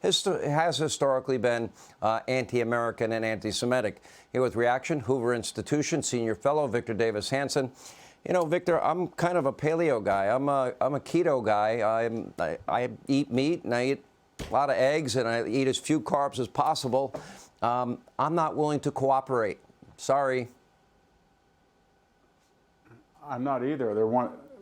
has historically been anti-American and anti-Semitic. Here with reaction, Hoover Institution Senior Fellow Victor Davis Hanson. You know, Victor, I'm kind of a paleo guy. I'm a keto guy. I eat meat and I eat a lot of eggs and I eat as few carbs as possible. I'm not willing to cooperate. Sorry. I'm not either.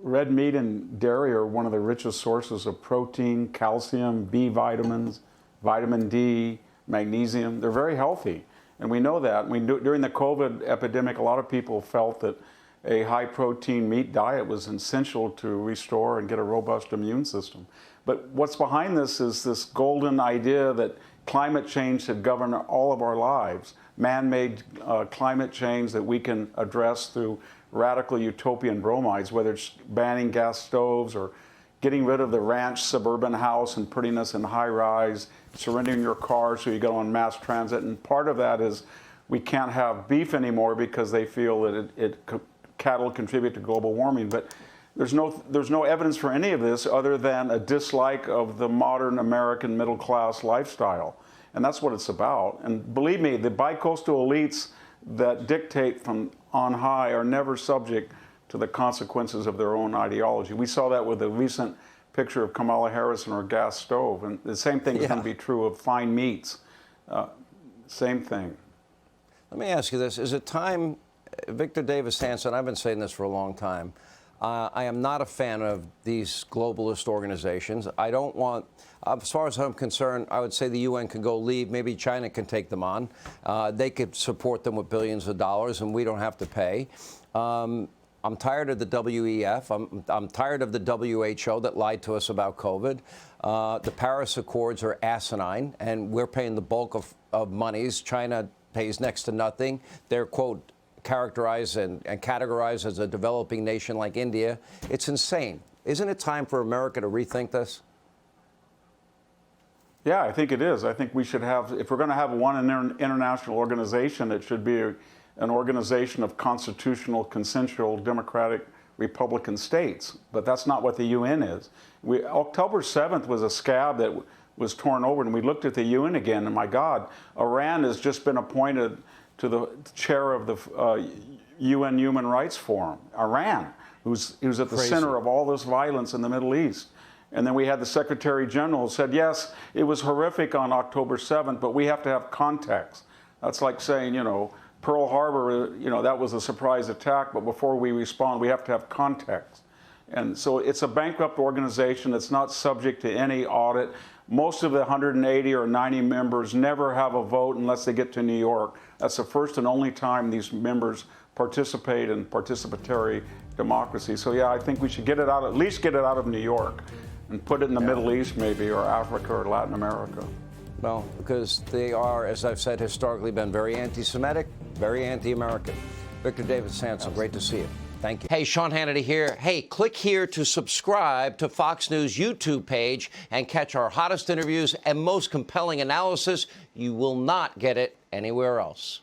Red meat and dairy are one of the richest sources of protein, calcium, B vitamins, vitamin D, magnesium. They're very healthy, and we know that. During the COVID epidemic, a lot of people felt that a high-protein meat diet was essential to restore and get a robust immune system. But what's behind this is this golden idea that climate change should govern all of our lives, man-made climate change that we can address through radical utopian bromides, whether it's banning gas stoves or getting rid of the ranch suburban house and putting us in high-rise, surrendering your car so you go on mass transit. And part of that is we can't have beef anymore because they feel that cattle contribute to global warming. But there's no evidence for any of this other than a dislike of the modern American middle-class lifestyle. And that's what it's about. And believe me, the bicoastal elites that dictate from on high are never subject to the consequences of their own ideology. We saw that with the recent picture of Kamala Harris and her gas stove. And the same thing is going to be true of fine meats. Same thing. Let me ask you this. Is it time, Victor Davis Hanson, I've been saying this for a long time, I am not a fan of these globalist organizations. I don't want, as far as I'm concerned, I would say the UN can go leave. Maybe China can take them on. They could support them with billions of dollars, and we don't have to pay. I'm tired of the WEF. I'm tired of the WHO that lied to us about COVID. The Paris Accords are asinine, and we're paying the bulk of monies. China pays next to nothing. They're, quote, characterized and categorized as a developing nation like India. It's insane. Isn't it time for America to rethink this? Yeah, I think it is. I think we should have, if we're going to have one international organization, it should be an organization of constitutional, consensual, democratic, Republican states. But that's not what the UN is. October 7th was a scab that was torn over, and we looked at the UN again, and my God, Iran has just been appointed to the chair of the UN Human Rights Forum. Iran, who's at the center of all this violence in the Middle East. And then we had the Secretary General who said, yes, it was horrific on October 7th, but we have to have context. That's like saying, you know, Pearl Harbor, you know, that was a surprise attack, but before we respond, we have to have context. And so it's a bankrupt organization that's not subject to any audit. Most of the 180 or 90 members never have a vote unless they get to New York. That's the first and only time these members participate in participatory democracy. So yeah, I think we should get it out, at least get it out of New York and put it in the Middle East maybe, or Africa or Latin America. Well, because they are, as I've said, historically been very anti-Semitic, very anti-American. Victor Davis Hanson, great to see you. Thank you. Hey, Sean Hannity here. Hey, click here to subscribe to Fox News YouTube page and catch our hottest interviews and most compelling analysis. You will not get it anywhere else.